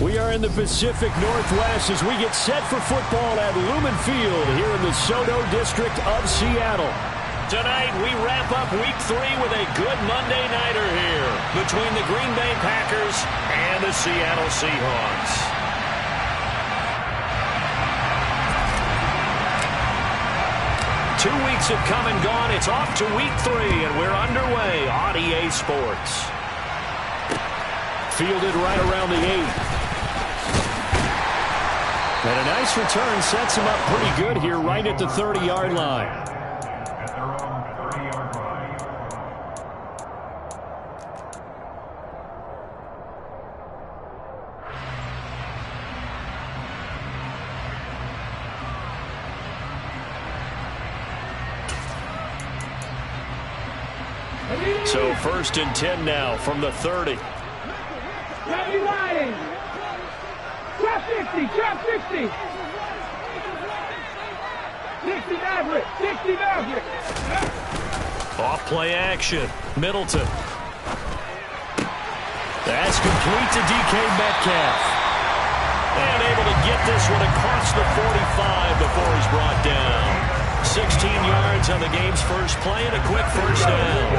We are in the Pacific Northwest as we get set for football at Lumen Field here in the Soto District of Seattle. Tonight, we wrap up Week 3 with a good Monday nighter here between the Green Bay Packers and the Seattle Seahawks. Two weeks have come and gone. It's off to Week 3, and we're underway on EA Sports. Fielded right around the 8. And a nice return sets him up pretty good here right at the 30-yard line. So 1st and 10 now from the 30. Trap 60, trap 60. 60 Maverick, 60 Maverick. Off play action. Middleton. That's complete to DK Metcalf. And able to get this one across the 45 before he's brought down. 16 yards on the game's first play and a quick first down.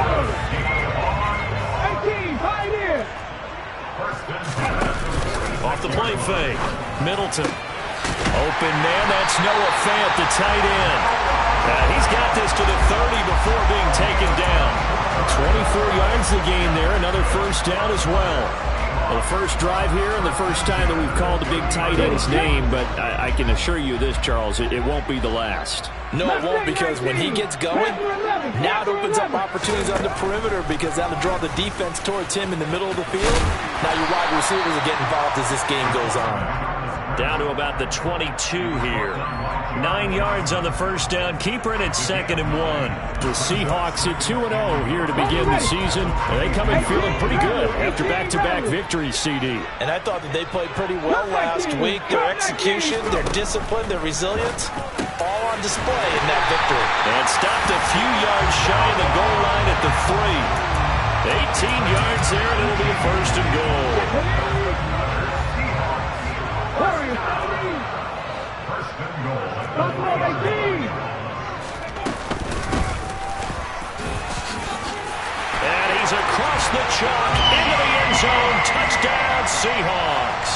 18, pioneer. Off the play fake. Middleton. Open man. That's Noah Fant, the tight end. He's got this to the 30 before being taken down. 24 yards the gain there. Another first down as well. Well, the first drive here and the first time that we've called the big tight end's name, but I can assure you this, Charles, it won't be the last. No, it won't, because when he gets going, now it opens up opportunities on the perimeter because that'll draw the defense towards him in the middle of the field. Now your wide receivers will get involved as this game goes on. Down to about the 22 here. 9 yards on the first down. Keeper in at 2nd and 1. The Seahawks at 2-0 here to begin the season. And they come in feeling pretty good after back-to-back victories, CD. And I thought that they played pretty well last week. Their execution, their discipline, their resilience, all on display in that victory. And stopped a few yards shy of the goal line at the 3. 18 yards there, and it'll be a 1st and goal. And he's across the chalk into the end zone. Touchdown, Seahawks.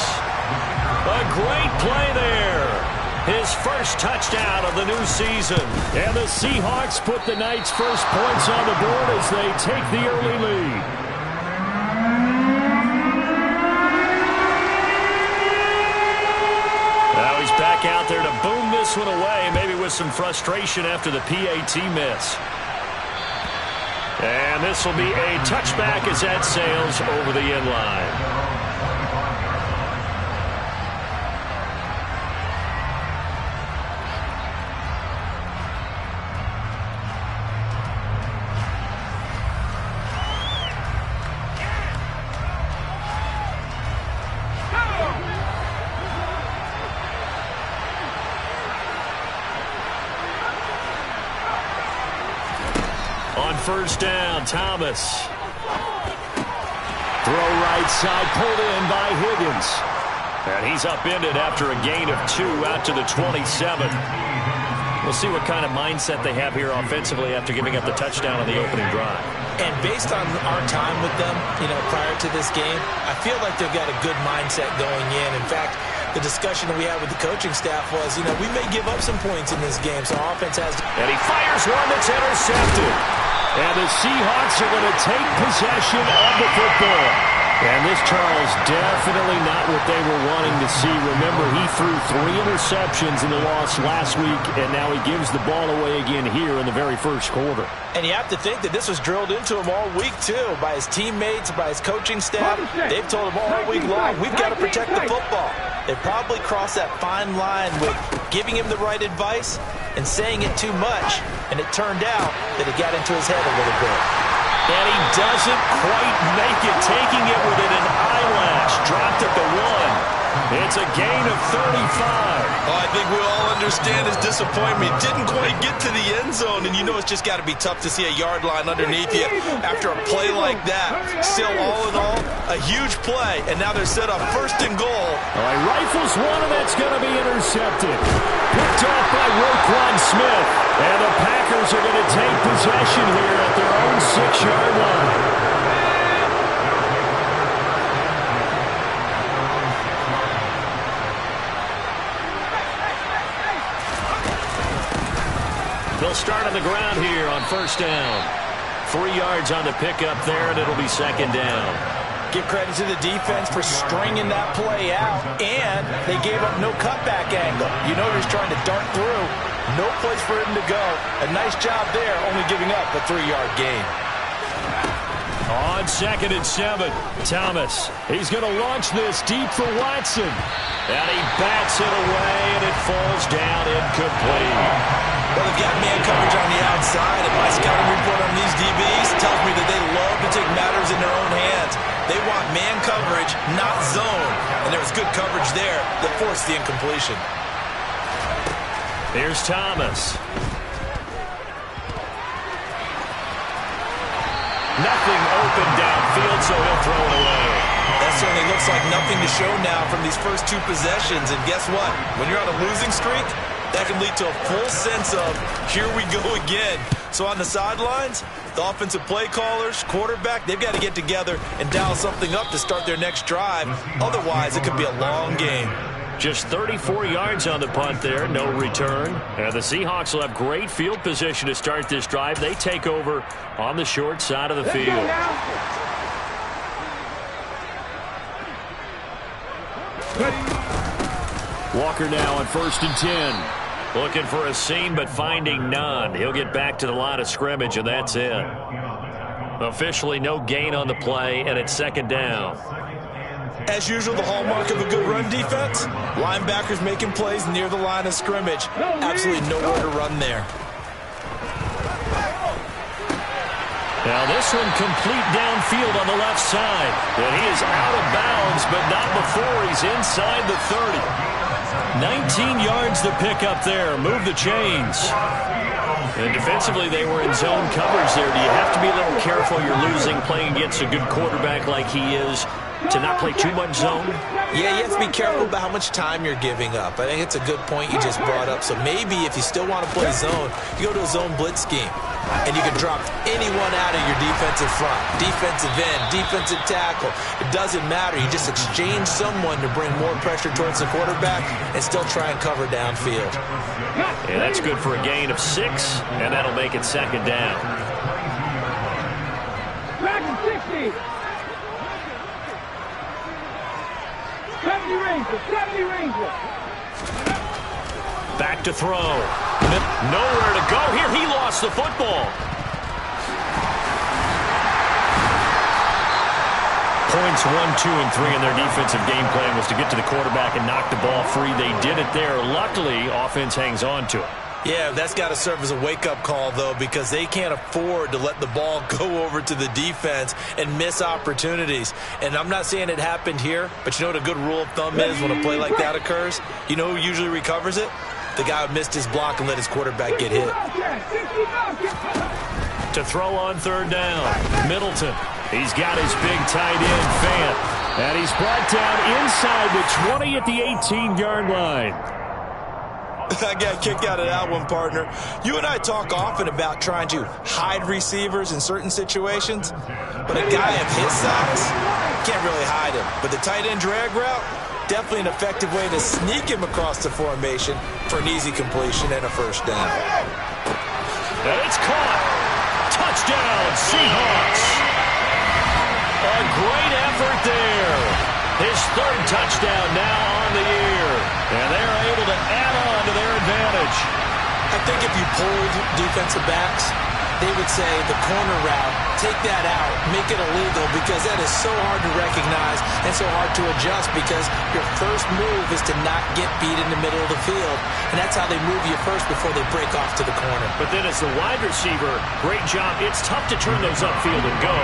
A great play there. His first touchdown of the new season. And the Seahawks put the Knights' first points on the board as they take the early lead. Now he's back out there to boom this one away, maybe with some frustration after the PAT miss. And this will be a touchback as that sails over the end line. First down, Thomas. Throw right side, pulled in by Higgins. And he's upended after a gain of 2 out to the 27. We'll see what kind of mindset they have here offensively after giving up the touchdown on the opening drive. And based on our time with them, prior to this game, I feel like they've got a good mindset going in. In fact, the discussion that we had with the coaching staff was, we may give up some points in this game, so our offense has to... And he fires one that's intercepted. And the Seahawks are going to take possession of the football. And this, Charles, definitely not what they were wanting to see. Remember, he threw 3 interceptions in the loss last week, and now he gives the ball away again here in the very first quarter. And you have to think that this was drilled into him all week, too, by his teammates, by his coaching staff. They've told him all week long, we've got to protect the football. They probably crossed that fine line with giving him the right advice and saying it too much, and it turned out that it got into his head a little bit. And he doesn't quite make it, taking it within an eyelash. Dropped at the 1. It's a gain of 35. Oh, I think we all understand his disappointment. Didn't quite get to the end zone, and you know it's just got to be tough to see a yard line underneath you after a play like that. Still, all in all, a huge play, and now they're set up first and goal. He rifles one, and that's going to be intercepted. Picked off by Roquan Smith, and the Packers are going to take possession here at their own 6-yard line. They'll start on the ground here on first down. 3 yards on the pickup there, and it'll be second down. Give credit to the defense for stringing that play out, and they gave up no cutback angle. You know he's trying to dart through. No place for him to go. A nice job there, only giving up a 3-yard gain. On 2nd and 7, Thomas. He's going to launch this deep for Watson. And he bats it away, and it falls down incomplete. Well, they've got man coverage on the outside, and my scouting report on these DBs tells me that they love to take matters in their own hands. They want man coverage, not zone. And there was good coverage there that forced the incompletion. Here's Thomas. Nothing open downfield, so he'll throw it away. That certainly looks like nothing to show now from these first 2 possessions. And guess what? When you're on a losing streak, that can lead to a full sense of, here we go again. So on the sidelines, the offensive play callers, quarterback, they've got to get together and dial something up to start their next drive. Otherwise, it could be a long game. Just 34 yards on the punt there, no return. And the Seahawks will have great field position to start this drive. They take over on the short side of the field. Walker now on 1st and 10. Looking for a seam, but finding none. He'll get back to the line of scrimmage, and that's it. Officially no gain on the play, and it's 2nd down. As usual, the hallmark of a good run defense, linebackers making plays near the line of scrimmage. Absolutely nowhere to run there. Now this one complete downfield on the left side. And he is out of bounds, but not before he's inside the 30. 19 yards to pick up there. Move the chains. And defensively, they were in zone coverage there. Do you have to be a little careful you're losing playing against a good quarterback like he is to not play too much zone? Yeah, you have to be careful about how much time you're giving up. I think it's a good point you just brought up. So maybe if you still want to play zone, you go to a zone blitz scheme. And you can drop anyone out of your defensive front, defensive end, defensive tackle. It doesn't matter. You just exchange someone to bring more pressure towards the quarterback and still try and cover downfield. Yeah, that's good for a gain of 6, and that'll make it 2nd down. Back to 60. 70 Rangers, 70 Rangers. Back to throw. Nowhere to go here. He lost the football. Points 1, 2, and 3 in their defensive game plan was to get to the quarterback and knock the ball free. They did it there. Luckily, offense hangs on to it. Yeah, that's got to serve as a wake-up call, though, because they can't afford to let the ball go over to the defense and miss opportunities. And I'm not saying it happened here, but you know what a good rule of thumb is when a play like that occurs? You know who usually recovers it? The guy who missed his block and let his quarterback get hit. To throw on 3rd down, Middleton. He's got his big tight end, Fant. And he's brought down inside the 20 at the 18-yard line. I got a kick out of that one, partner. You and I talk often about trying to hide receivers in certain situations, but a guy of his size can't really hide him. But the tight end drag route, definitely an effective way to sneak him across the formation for an easy completion and a 1st down. And it's caught. Touchdown, Seahawks. A great effort there. His 3rd touchdown now on the year. And they're able to add on to their advantage. I think if you polled defensive backs, they would say the corner route take that out, make it illegal, because that is so hard to recognize and so hard to adjust, because your first move is to not get beat in the middle of the field. And that's how they move you first before they break off to the corner. But then as the wide receiver, great job. It's tough to turn those upfield and go,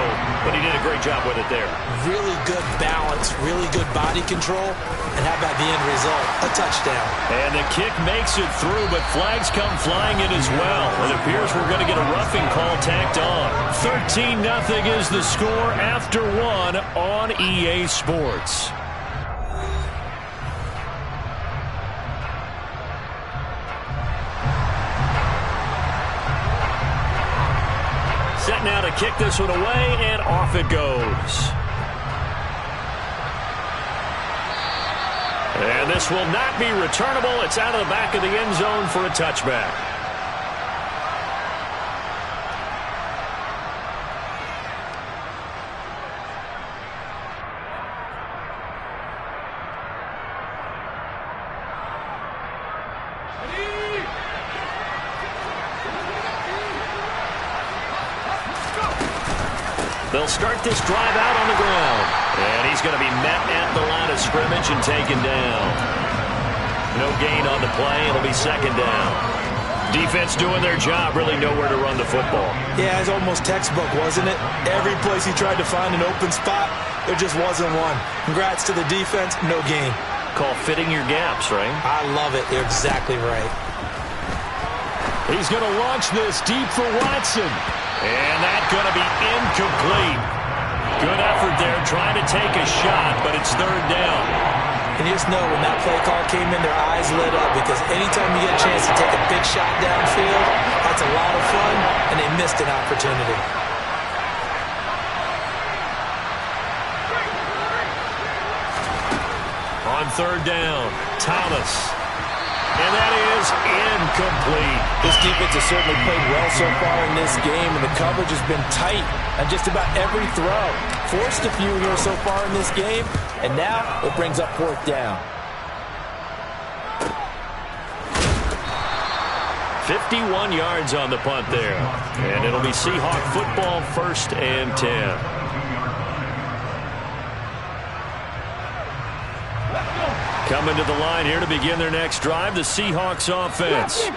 but he did a great job with it there. Really good balance, really good body control, and how about the end result? A touchdown. And the kick makes it through, but flags come flying in as well. It appears we're going to get a roughing call tacked on. 13-0 is the score after one on EA Sports. Set now to kick this one away, and off it goes. And this will not be returnable. It's out of the back of the end zone for a touchback. They'll start this drive out on the ground. And he's going to be met at the line of scrimmage and taken down. No gain on the play. It'll be second down. Defense doing their job, really nowhere to run the football. Yeah, it's almost textbook, wasn't it? Every place he tried to find an open spot, there just wasn't one. Congrats to the defense, no gain. Call fitting your gaps, right? I love it. You're exactly right. He's going to launch this deep for Watson. And that's going to be incomplete. Good effort there, trying to take a shot, but it's third down. And you just know when that play call came in, their eyes lit up, because anytime you get a chance to take a big shot downfield, that's a lot of fun, and they missed an opportunity. On third down, Thomas. And that is incomplete. This defense has certainly played well so far in this game, and the coverage has been tight on just about every throw. Forced a few here so far in this game, and now it brings up fourth down. 51 yards on the punt there. And it'll be Seahawk football, 1st and 10. Coming to the line here to begin their next drive, the Seahawks offense.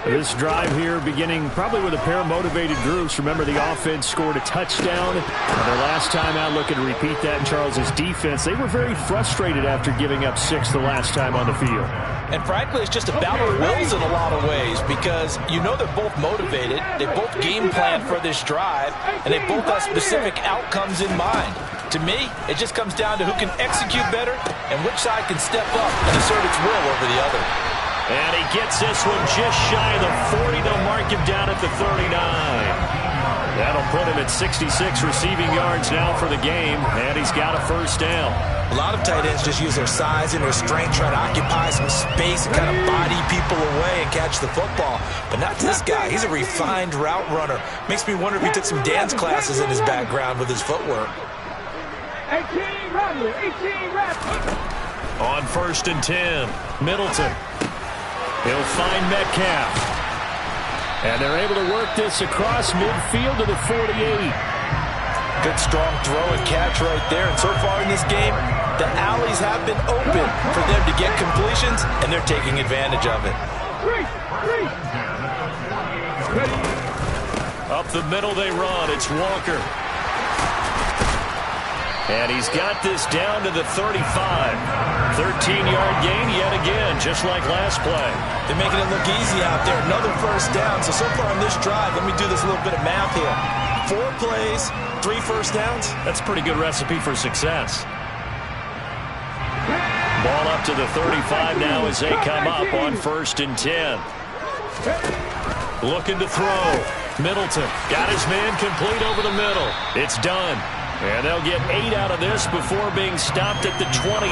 This drive here beginning probably with a pair of motivated groups. Remember, the offense scored a touchdown. Their last time out, looking to repeat that in Charles's defense. They were very frustrated after giving up 6 the last time on the field. And frankly, it's just a battle of wills in a lot of ways, because you know they're both motivated. They both game plan for this drive, and they both have specific outcomes in mind. To me, it just comes down to who can execute better and which side can step up and assert its will over the other. And he gets this one just shy of the 40. They'll mark him down at the 39. That'll put him at 66 receiving yards now for the game, and he's got a first down. A lot of tight ends just use their size and their strength, try to occupy some space and kind of body people away and catch the football. But not this guy. He's a refined route runner. Makes me wonder if he took some dance classes in his background with his footwork. 18 Rattler, 18 Rattler. On 1st and 10, Middleton. He'll find Metcalf. And they're able to work this across midfield to the 48. Good strong throw and catch right there. And so far in this game, the alleys have been open for them to get completions, and they're taking advantage of it. Up the middle they run. It's Walker. And he's got this down to the 35. 13-yard gain yet again, just like last play. They're making it look easy out there. Another first down. So far on this drive, let me do this little bit of math here. 4 plays, 3 first downs. That's a pretty good recipe for success. Ball up to the 35 now as they come up on 1st and 10. Looking to throw. Middleton got his man complete over the middle. It's done. And they'll get 8 out of this before being stopped at the 28.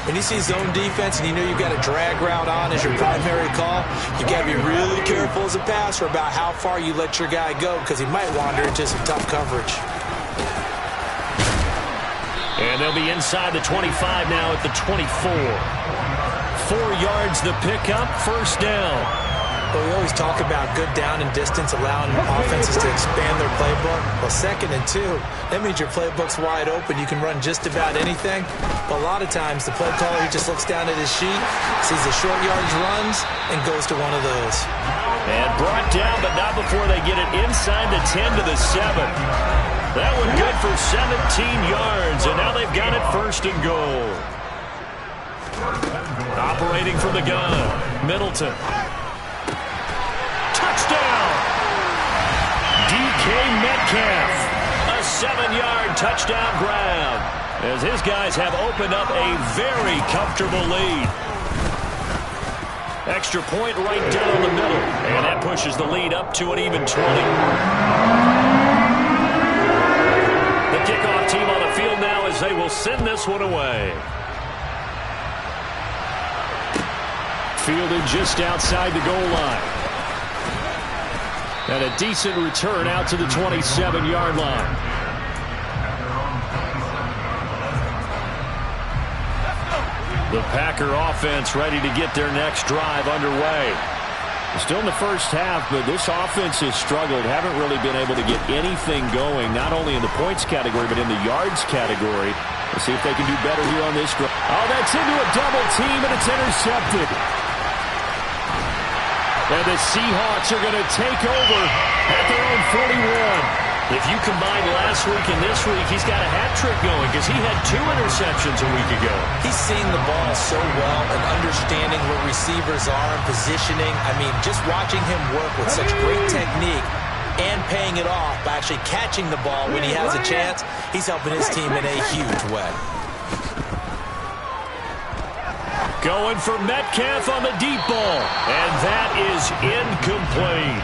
When you see zone defense and you know you've got a drag route on as your primary call, you've got to be really careful as a passer about how far you let your guy go, because he might wander into some tough coverage. And they'll be inside the 25 now at the 24. 4 yards the pickup, first down. Well, we always talk about good down and distance, allowing offenses to expand their playbook. Well, 2nd and 2, that means your playbook's wide open. You can run just about anything. But a lot of times, the play caller, he just looks down at his sheet, sees the short yardage runs, and goes to one of those. And brought down, but not before they get it inside the 10 to the 7. That one good for 17 yards, and now they've got it 1st and goal. Operating from the gun, Middleton. Touchdown! DK Metcalf. A 7-yard touchdown grab, as his guys have opened up a very comfortable lead. Extra point right down the middle, and that pushes the lead up to an even 20. The kickoff team on the field now as they will send this one away. Fielded just outside the goal line. And a decent return out to the 27-yard line. The Packer offense ready to get their next drive underway. Still in the first half, but this offense has struggled. Haven't really been able to get anything going, not only in the points category, but in the yards category. Let's see if they can do better here on this drive. Oh, that's into a double team, and it's intercepted. And the Seahawks are going to take over at their own 41. If you combine last week and this week, he's got a hat trick going because he had 2 interceptions a week ago. He's seeing the ball so well and understanding where receivers are and positioning. I mean, just watching him work with such great technique and paying it off by actually catching the ball when he has a chance, he's helping his team in a huge way. Going for Metcalf on the deep ball, and that is incomplete.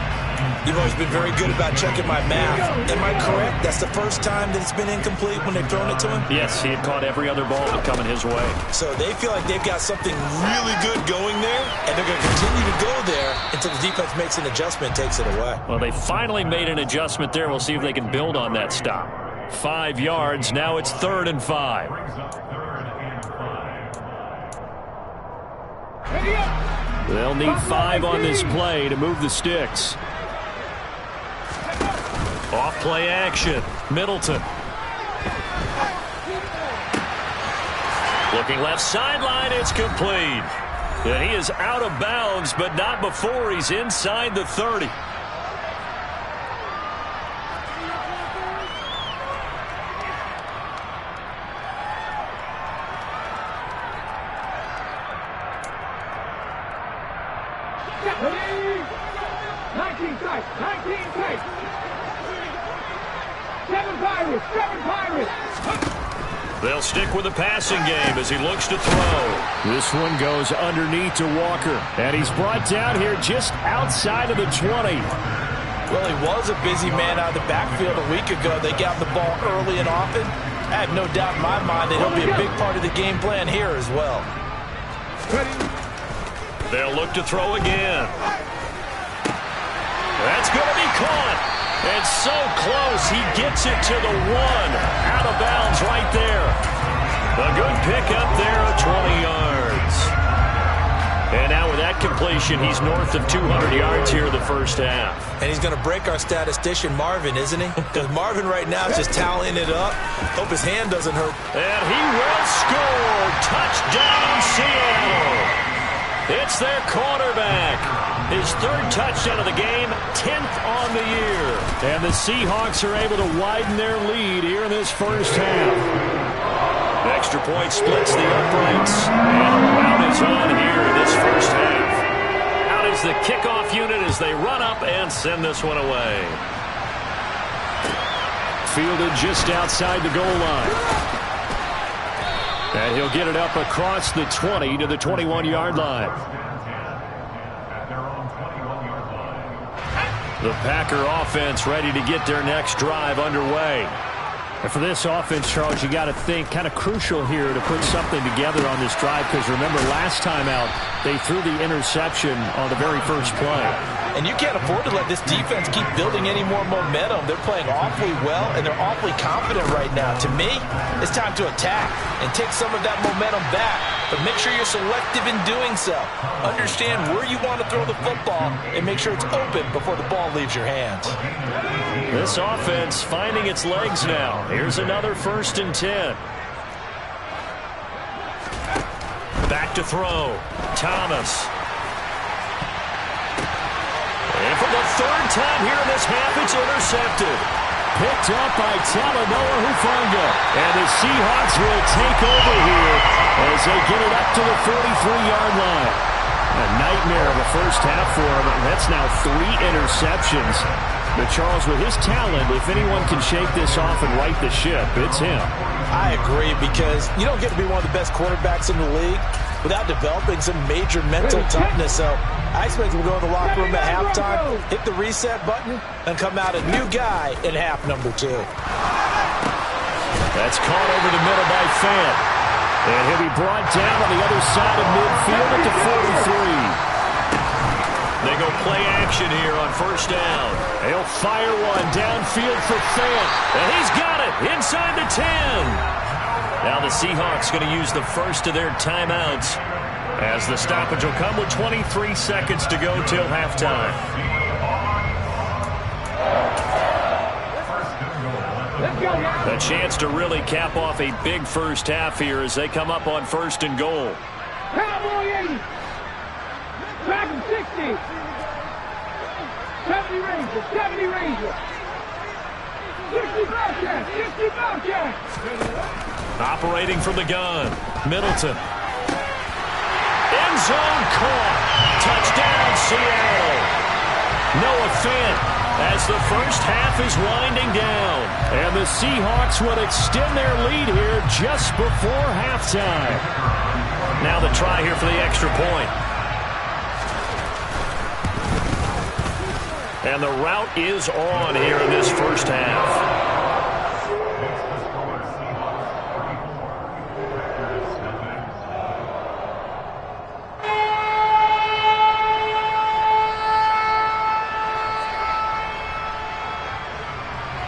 You've always been very good about checking my math. Am I correct? That's the first time that it's been incomplete when they've thrown it to him? Yes, he had caught every other ball that coming his way. So they feel like they've got something really good going there, and they're going to continue to go there until the defense makes an adjustment and takes it away. Well, they finally made an adjustment there. We'll see if they can build on that stop. 5 yards. Now it's 3rd and 5. They'll need 5 on this play to move the sticks. Off play action. Middleton. Looking left sideline. It's complete. And he is out of bounds, but not before he's inside the 30. They'll stick with the passing game as he looks to throw. This one goes underneath to Walker. And he's brought down here just outside of the 20. Well, he was a busy man out of the backfield a week ago. They got the ball early and often. I have no doubt in my mind that he'll be a big part of the game plan here as well. They'll look to throw again. That's going to be caught. And so close, he gets it to the 1. Out of bounds right there. A good pickup there of 20 yards. And now with that completion, he's north of 200 yards here in the first half. And he's going to break our statistician, Marvin, isn't he? Because Marvin right now is just tallying it up. Hope his hand doesn't hurt. And he will score. Touchdown, Seattle. It's their quarterback. His 3rd touchdown of the game, 10th on the year. And the Seahawks are able to widen their lead here in this first half. The extra point splits the uprights. And a rout is on here in this first half. Out is the kickoff unit as they run up and send this one away. Fielded just outside the goal line. And he'll get it up across the 20 to the 21-yard line. The Packer offense ready to get their next drive underway. And for this offense, Charles, you got to think kind of crucial here to put something together on this drive because remember last time out, they threw the interception on the very first play. And you can't afford to let this defense keep building any more momentum. They're playing awfully well, and they're awfully confident right now. To me, it's time to attack and take some of that momentum back. But make sure you're selective in doing so. Understand where you want to throw the football and make sure it's open before the ball leaves your hands. This offense finding its legs now. Here's another 1st and 10. Back to throw. Thomas. And for the 3rd time here in this half, it's intercepted. Picked up by Talanoa Hufanga. And the Seahawks will take over here as they get it up to the 43-yard line. A nightmare of a first half for him. That's now 3 interceptions. But Charles, with his talent, if anyone can shake this off and right the ship, it's him. I agree, because you don't get to be one of the best quarterbacks in the league without developing some major mental toughness. So I expect him to go in the locker room at halftime, hit the reset button, and come out a new guy in half number 2. That's caught over the middle by Fant. And he'll be brought down on the other side of midfield at the 43. They go play action here on 1st down. They'll fire one downfield for Fant. And he's got it inside the 10. Now the Seahawks going to use the first of their timeouts as the stoppage will come with 23 seconds to go till halftime. A chance to really cap off a big first half here as they come up on 1st and goal. Cowboy 80. Back and 60. 70 Rangers. 70 Rangers. 60 Bobcats. 60 Bobcats. Operating from the gun. Middleton. End zone caught. Touchdown, Seattle. Noah Fant as the first half is winding down. And the Seahawks will extend their lead here just before halftime. Now the try here for the extra point. And the route is on here in this first half.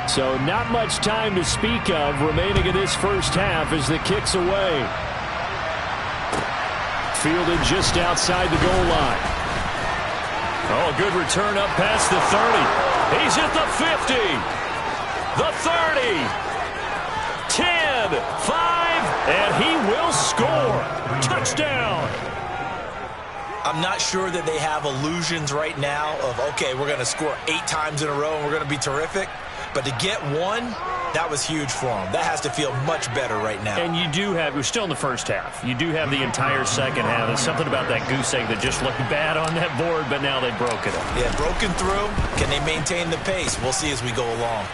So not much time to speak of remaining in this first half as the kick's away. Fielded just outside the goal line. Oh, a good return up past the 30. He's at the 50. The 30. 10, 5, and he will score. Touchdown. I'm not sure that they have illusions right now of, okay, we're going to score 8 times in a row and we're going to be terrific. But to get one, that was huge for them. That has to feel much better right now. And you do have, we're still in the first half. You do have the entire second half. There's something about that goose egg that just looked bad on that board, but now they've broken it. Yeah, broken through. Can they maintain the pace? We'll see as we go along.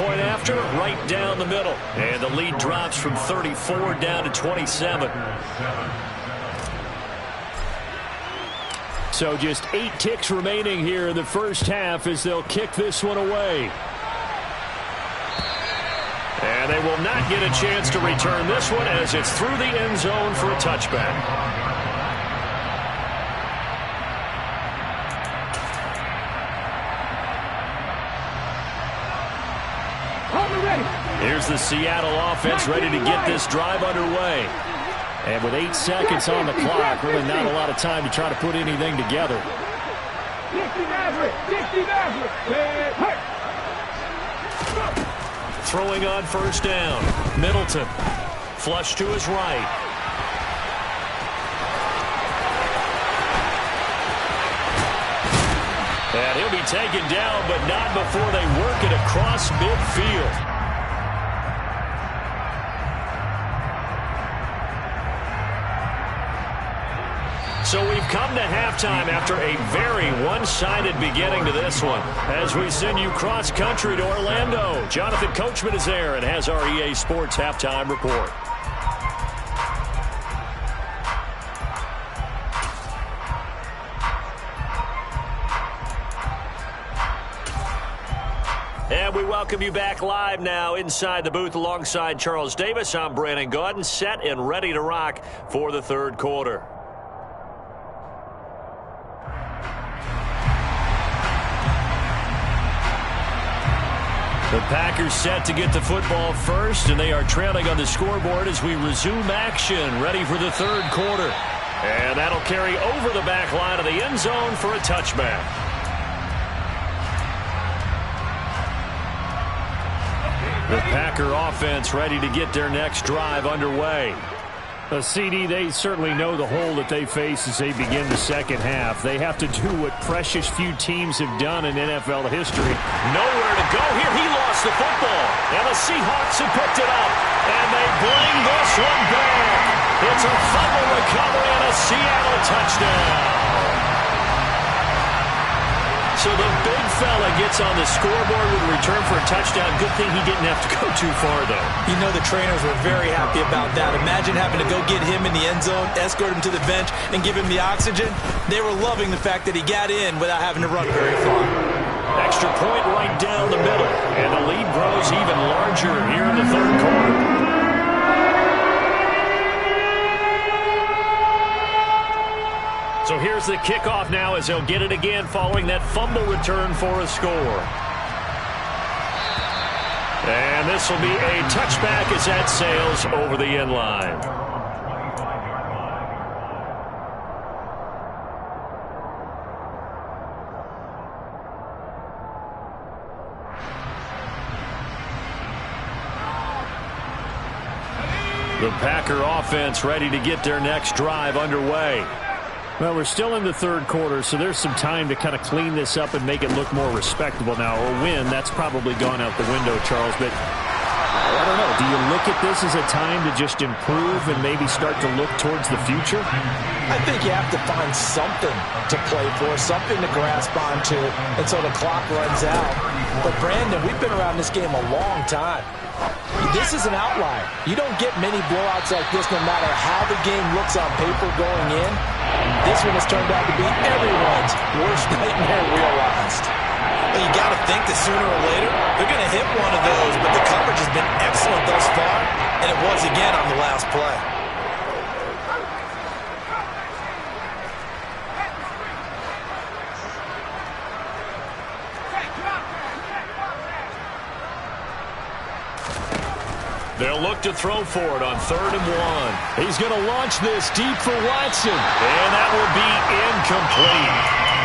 Point after, right down the middle. And the lead drops from 34 down to 27. So just 8 ticks remaining here in the first half as they'll kick this one away. And they will not get a chance to return this one as it's through the end zone for a touchback. Here's the Seattle offense ready to get this drive underway. And with 8 seconds on the clock, really not a lot of time to try to put anything together. 60 Maverick. 60 Maverick. Throwing on first down. Middleton. Flush to his right. And he'll be taken down, but not before they work it across midfield. So we've come to halftime after a very one-sided beginning to this one. As we send you cross-country to Orlando, Jonathan Coachman is there and has our EA Sports halftime report. And we welcome you back live now inside the booth alongside Charles Davis. I'm Brandon Gaudin, set and ready to rock for the third quarter. The Packers set to get the football first, and they are trailing on the scoreboard as we resume action, ready for the third quarter. And that'll carry over the back line of the end zone for a touchback. The Packer offense ready to get their next drive underway. CD, they certainly know the hole that they face as they begin the second half. They have to do what precious few teams have done in NFL history. Nowhere to go here. He lost the football. And the Seahawks have picked it up. And they bring this one back. It's a fumble recovery and a Seattle touchdown. So the big fella gets on the scoreboard with a return for a touchdown. Good thing he didn't have to go too far, though. You know the trainers were very happy about that. Imagine having to go get him in the end zone, escort him to the bench, and give him the oxygen. They were loving the fact that he got in without having to run very far. Extra point right down the middle. And the lead grows even larger here in the third quarter. So here's the kickoff now as they'll get it again following that fumble return for a score. And this will be a touchback as that sails over the end line. The Packer offense ready to get their next drive underway. Well, we're still in the third quarter, so there's some time to kind of clean this up and make it look more respectable now. Or win, that's probably gone out the window, Charles. But I don't know. Do you look at this as a time to just improve and maybe start to look towards the future? I think you have to find something to play for, something to grasp onto until the clock runs out. But, Brandon, we've been around this game a long time. This is an outlier. You don't get many blowouts like this no matter how the game looks on paper going in. This one has turned out to be everyone's worst nightmare realized. Well, you got to think that sooner or later they're going to hit one of those, but the coverage has been excellent thus far, and it was again on the last play. They'll look to throw for it on 3rd and 1. He's going to launch this deep for Watson. And that will be incomplete.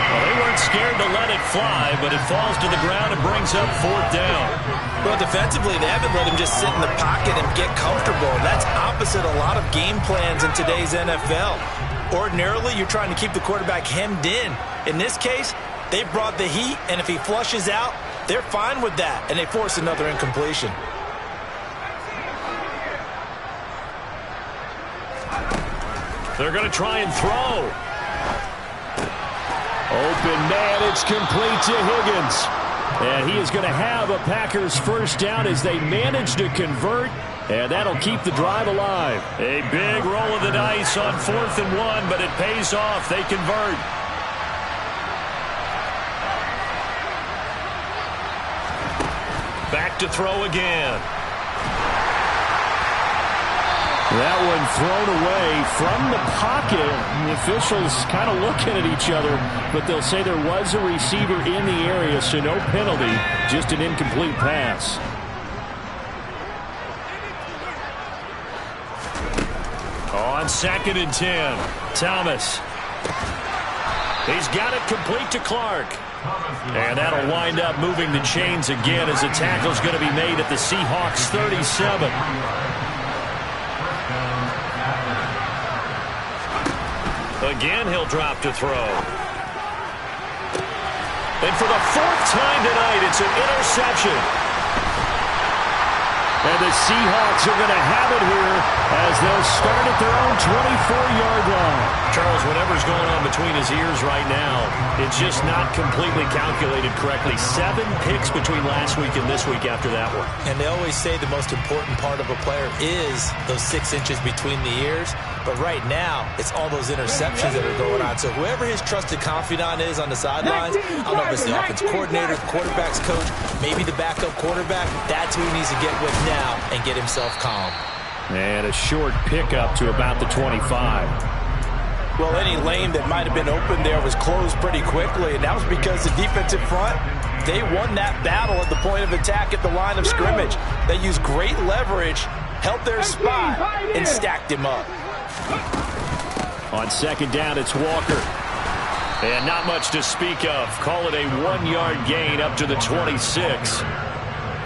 Well, they weren't scared to let it fly, but it falls to the ground and brings up 4th down. Well, defensively, they haven't let him just sit in the pocket and get comfortable. That's opposite a lot of game plans in today's NFL. Ordinarily, you're trying to keep the quarterback hemmed in. In this case, they brought the heat, and if he flushes out, they're fine with that, and they force another incompletion. They're going to try and throw. Open man, it's complete to Higgins. And he is going to have a Packers first down as they manage to convert. And that'll keep the drive alive. A big roll of the dice on 4th and 1, but it pays off. They convert. Back to throw again. That one thrown away from the pocket. The officials kind of looking at each other, but they'll say there was a receiver in the area, so no penalty, just an incomplete pass. On 2nd and 10, Thomas. He's got it complete to Clark. And that'll wind up moving the chains again as the tackle's going to be made at the Seahawks 37. Again, he'll drop to throw. And for the 4th time tonight, it's an interception. And the Seahawks are going to have it here as they'll start at their own 24-yard line. Charles, whatever's going on between his ears right now, it's just not completely calculated correctly. 7 picks between last week and this week after that one. And they always say the most important part of a player is those 6 inches between the ears. But right now, it's all those interceptions that are going on. So whoever his trusted confidant is on the sidelines, I don't know if it's the offense coordinator, the quarterback's coach, maybe the backup quarterback, that's who he needs to get with now and get himself calm. And a short pickup to about the 25. Well, any lane that might have been open there was closed pretty quickly, and that was because the defensive front they won that battle at the point of attack at the line of scrimmage. They used great leverage, held their spot, and stacked him up. On second down, it's Walker. And not much to speak of. Call it a 1-yard gain up to the 26.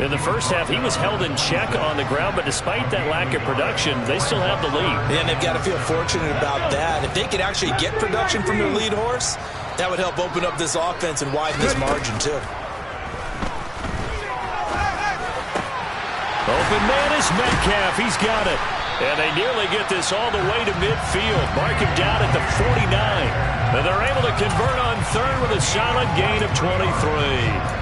In the first half, he was held in check on the ground, but despite that lack of production, they still have the lead. And they've got to feel fortunate about that. If they could actually get production from their lead horse, that would help open up this offense and widen this margin, too. Open man is Metcalf. He's got it. And they nearly get this all the way to midfield. Mark him down at the 49. And they're able to convert on third with a solid gain of 23.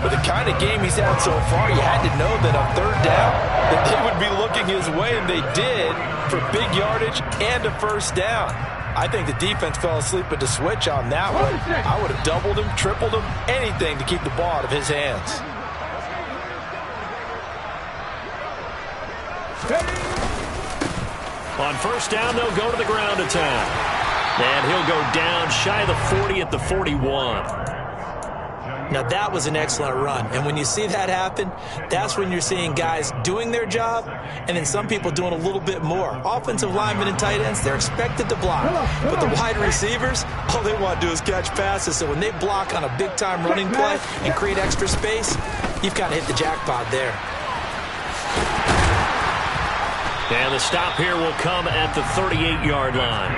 With the kind of game he's had so far, you had to know that on third down that they would be looking his way, and they did, for big yardage and a first down. I think the defense fell asleep at the switch on that one. I would have doubled him, tripled him, anything to keep the ball out of his hands. On first down, they'll go to the ground attack. And he'll go down shy of the 40 at the 41. Now, that was an excellent run. And when you see that happen, that's when you're seeing guys doing their job and then some people doing a little bit more. Offensive linemen and tight ends, they're expected to block. But the wide receivers, all they want to do is catch passes. So when they block on a big-time running play and create extra space, you've kind of hit the jackpot there. And the stop here will come at the 38-yard line.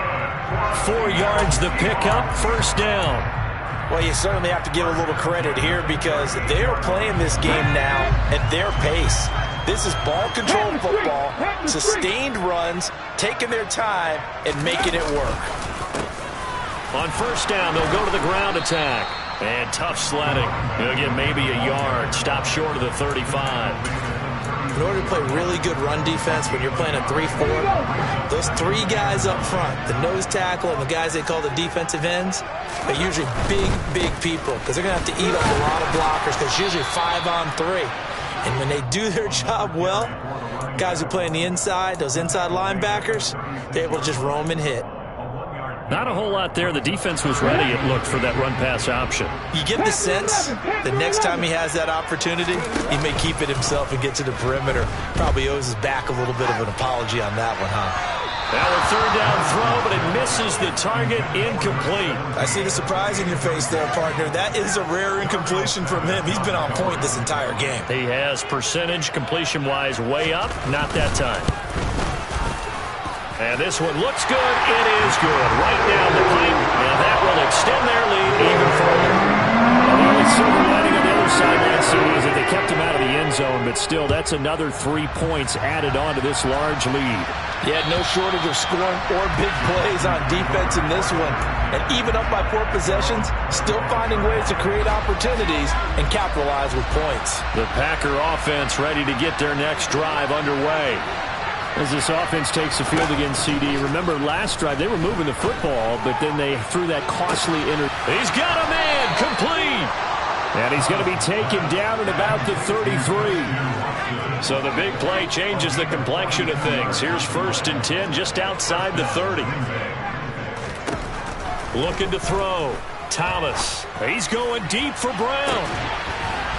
4 yards the pickup, first down. Well, you certainly have to give a little credit here because they're playing this game now at their pace. This is ball control football, sustained runs, taking their time, and making it work. On first down, they'll go to the ground attack. And tough sledding. They'll get maybe a yard, stop short of the 35. In order to play really good run defense when you're playing a 3-4, those 3 guys up front, the nose tackle and the guys they call the defensive ends, are usually big people because they're going to have to eat up a lot of blockers because it's usually 5-on-3. And when they do their job well, guys who play on the inside, those inside linebackers, they're able to just roam and hit. Not a whole lot there. The defense was ready, it looked, for that run-pass option. You get the sense that next time he has that opportunity, he may keep it himself and get to the perimeter. Probably owes his back a little bit of an apology on that one, huh? Now a third down throw, but it misses the target, incomplete. I see the surprise in your face there, partner. That is a rare incompletion from him. He's been on point this entire game. He has percentage completion-wise way up, not that time. And this one looks good. It is good. Right down the pipe. And that will extend their lead even further. Well, the only silver lining on the other side of that series is that they kept him out of the end zone, but still, that's another 3 points added on to this large lead. Yeah, no shortage of scoring or big plays on defense in this one. And even up by 4 possessions, still finding ways to create opportunities and capitalize with points. The Packer offense ready to get their next drive underway. As this offense takes the field against CD, remember last drive they were moving the football, but then they threw that costly He's got a man, complete. And he's going to be taken down at about the 33. So the big play changes the complexion of things. Here's 1st and 10 just outside the 30. Looking to throw. Thomas. He's going deep for Brown.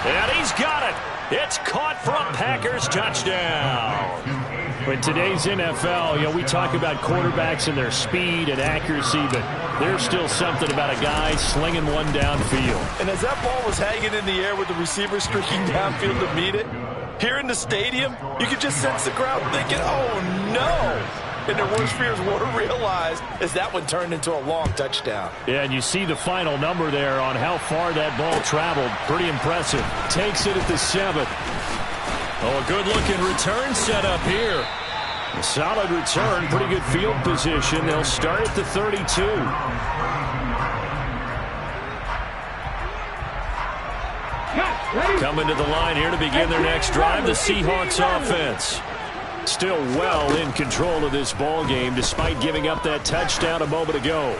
And he's got it. It's caught for a Packers touchdown. In today's NFL, we talk about quarterbacks and their speed and accuracy, but there's still something about a guy slinging one downfield. And as that ball was hanging in the air with the receiver streaking downfield to meet it, here in the stadium, you could just sense the crowd thinking, oh, no. And their worst fears were realized as that one turned into a long touchdown. Yeah, and you see the final number there on how far that ball traveled. Pretty impressive. Takes it at the 7. Oh, a good-looking return set up here. A solid return, pretty good field position. They'll start at the 32. Coming to the line here to begin their next drive, the Seahawks offense. Still well in control of this ball game despite giving up that touchdown a moment ago.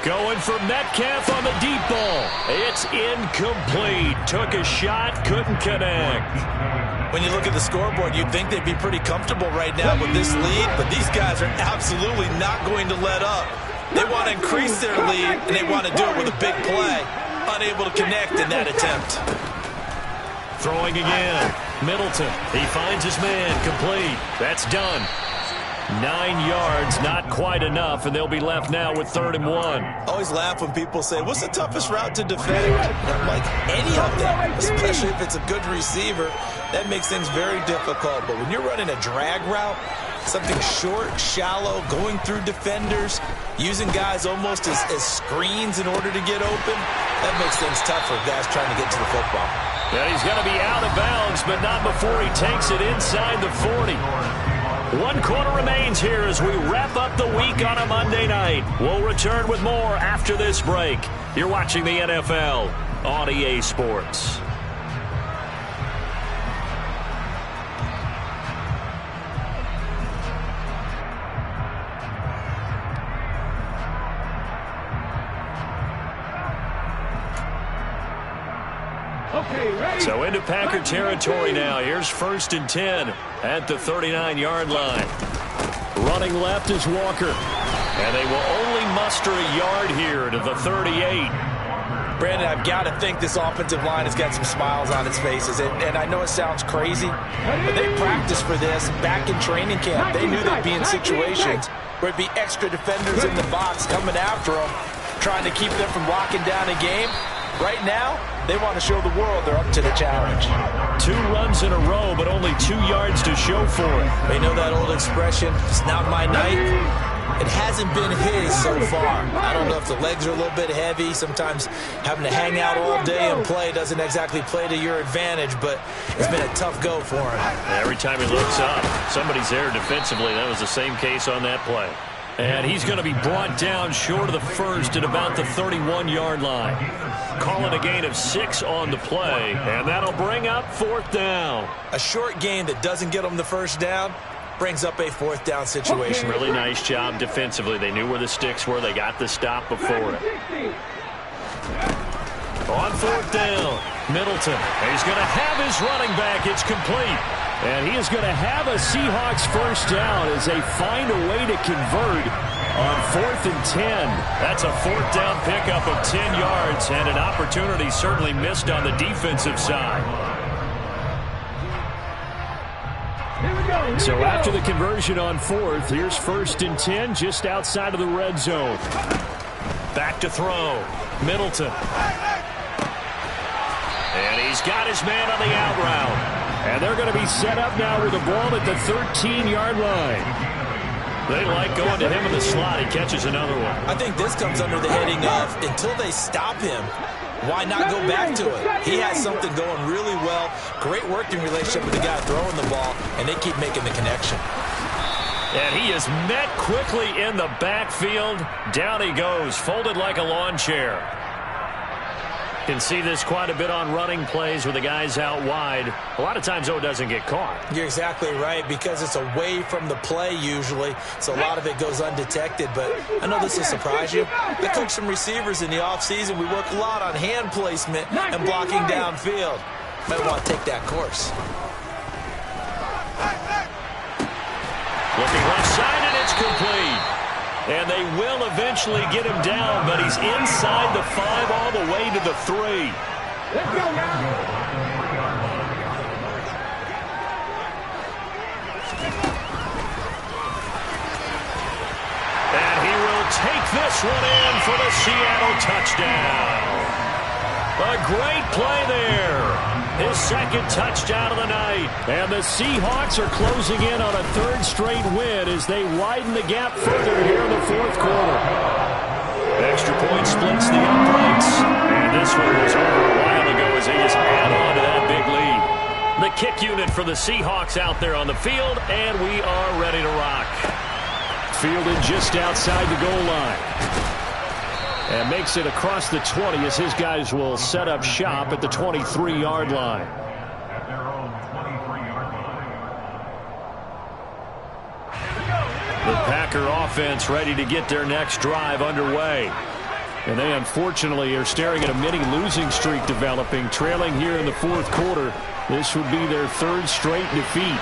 Going for Metcalf on the deep ball. It's incomplete. Took a shot, couldn't connect. When you look at the scoreboard, you'd think they'd be pretty comfortable right now with this lead, but these guys are absolutely not going to let up. They want to increase their lead, and they want to do it with a big play. unable to connect in that attempt. Throwing again. Middleton. He finds his man. Complete. That's done. 9 yards, not quite enough, and they'll be left now with 3rd and 1. Always laugh when people say, what's the toughest route to defend? I'm like, any of them, especially if it's a good receiver. That makes things very difficult. But when you're running a drag route, something short, shallow, going through defenders, using guys almost as screens in order to get open, that makes things tough for guys trying to get to the football. And he's going to be out of bounds, but not before he takes it inside the 40. 1 quarter remains here as we wrap up the week on a Monday night. We'll return with more after this break. You're watching the NFL on EA Sports. So into Packer territory now. Here's 1st and 10 at the 39-yard line. Running left is Walker. And they will only muster a yard here to the 38. Brandon, I've got to think this offensive line has got some smiles on its faces. And I know it sounds crazy, but they practiced for this back in training camp. They knew they'd be in situations where it'd be extra defenders in the box coming after them, trying to keep them from locking down a game. Right now, they want to show the world they're up to the challenge. 2 runs in a row, but only 2 yards to show for it. They know that old expression, it's not my night. It hasn't been his so far. I don't know if the legs are a little bit heavy. Sometimes having to hang out all day and play doesn't exactly play to your advantage, but it's been a tough go for him. Every time he looks up, somebody's there defensively. That was the same case on that play. And he's going to be brought down short of the first at about the 31-yard line. Calling a gain of 6 on the play, and that'll bring up 4th down. A short gain that doesn't get them the first down brings up a 4th down situation. Really nice job defensively. They knew where the sticks were. They got the stop before it. On 4th down, Middleton. He's going to have his running back. It's complete. And he is going to have a Seahawks first down as they find a way to convert on 4th and 10. That's a 4th down pickup of 10 yards and an opportunity certainly missed on the defensive side. So after the conversion on 4th, here's 1st and 10 just outside of the red zone. Back to throw. Middleton. And he's got his man on the out route. And they're going to be set up now with the ball at the 13-yard line. They like going to him in the slot. He catches another one. I think this comes under the heading of until they stop him, why not go back to it? He has something going really well. Great working relationship with the guy throwing the ball, and they keep making the connection. And he is met quickly in the backfield. Down he goes, folded like a lawn chair. Can see this quite a bit on running plays with the guys out wide. A lot of times, though, it doesn't get caught. You're exactly right, because it's away from the play usually, so a lot of it goes undetected. But I know this will surprise you. I coach some receivers in the offseason. We work a lot on hand placement and blocking downfield. Might want to take that course. Looking left side, and it's complete. And they will eventually get him down, but he's inside the 5 all the way to the 3. Let's go now. And he will take this one in for the Seattle touchdown. A great play there. His 2nd touchdown of the night. And the Seahawks are closing in on a 3rd straight win as they widen the gap further here in the 4th quarter. Extra point splits the uprights. And this one was over a while ago as they just add on to that big lead. The kick unit for the Seahawks out there on the field, and we are ready to rock. Fielded just outside the goal line. And makes it across the 20 as his guys will set up shop at the 23-yard line. The Packer offense ready to get their next drive underway. And they unfortunately are staring at a mini losing streak developing, trailing here in the 4th quarter. This would be their 3rd straight defeat.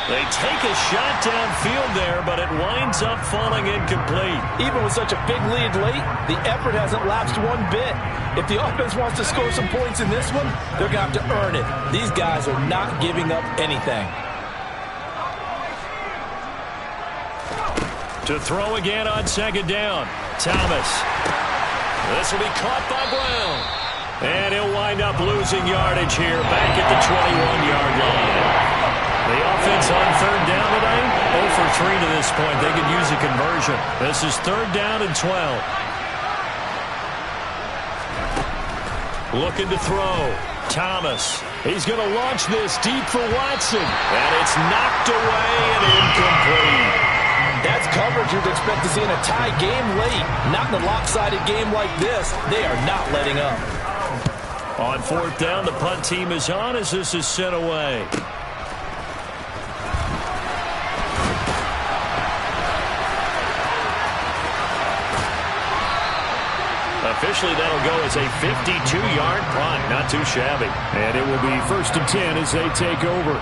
They take a shot downfield there, but it winds up falling incomplete. Even with such a big lead late, the effort hasn't lapsed one bit. If the offense wants to score some points in this one, they're going to have to earn it. These guys are not giving up anything. To throw again on second down. Thomas. This will be caught by Brown. And he'll wind up losing yardage here back at the 21-yard line. The offense on third down tonight, 0 for 3 to this point. They could use a conversion. This is third down and 12. Looking to throw. Thomas. He's going to launch this deep for Watson. And it's knocked away and incomplete. That's coverage you'd expect to see in a tie game late. Not in a lopsided game like this. They are not letting up. On fourth down, the punt team is on as this is sent away. Officially, that'll go as a 52-yard punt. Not too shabby. And it will be 1st and 10 as they take over.